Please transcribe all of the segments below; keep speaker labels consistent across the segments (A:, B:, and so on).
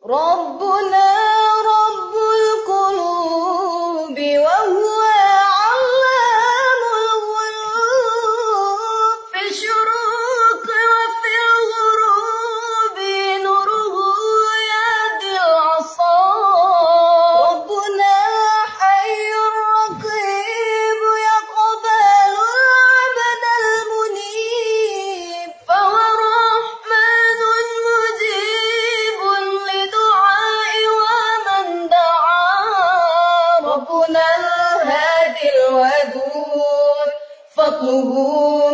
A: ربنا رب القلوب وهو علام الغيوب في الشروق وفي الغروب نوره يهدي العصا ربنا حي رقيب يقبل العبد المنيب فهو رحمن مجيب لدعاء ومن دعا ربنا الهادي الودود فضله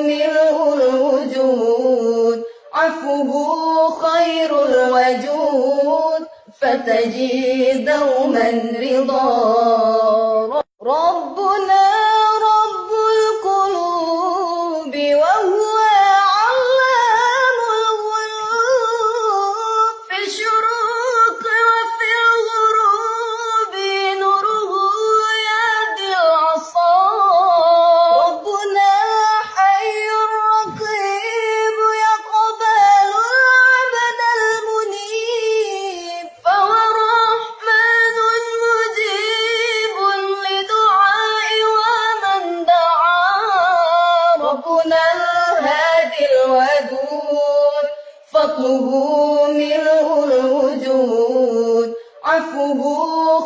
A: ملء الوجود عفوه خير الوجود فتجد دوما رضا ربنا رب القلوب وهو علام الغيوب في الشروق وفي الغروب نوره يهدي العصا ربنا حي رقيب يقبل العبد المنيب فهو رحمن مجيب لدعاء ومن دعا ربنا الهادي الودود فضله ملء الوجود عفوه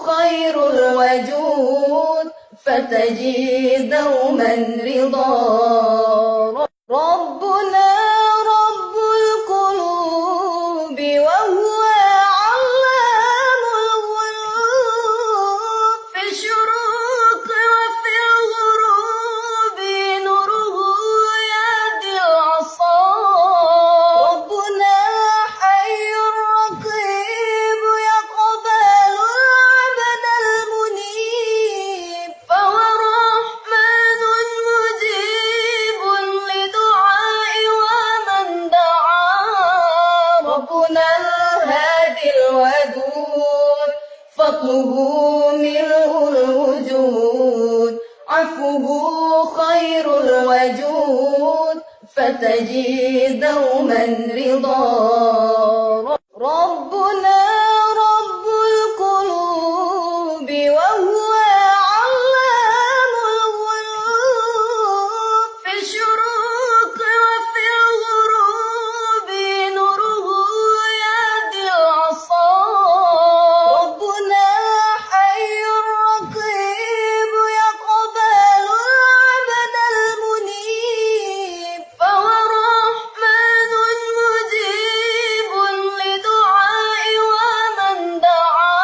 A: خير الوجود فتجد دوما رضا ربنا رب القلوب وهو علام الغيوب في الشروق وفي الغروب نوره يهدي العصا ربنا حي رقيب يقبل العبد المنيب فهو رحمن مجيب لدعاء ومن دعا ربنا الهادي الودود فضله ملء الوجود عفوه خير الوجود فتجد دوما رضا ربنا رب القلوب وهو علام الغيوب في الشروق وفي الغروب نوره يهدي العصا ربنا حي رقيب يقبل العبد المنيب فهو رحمن مجيب لدعاء ومن دعا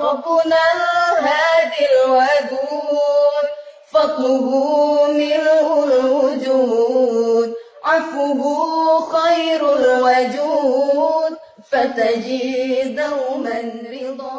A: ربنا الهادي الودود فضله ملء الوجود عفوه خير الوجود فتجد دوما رضا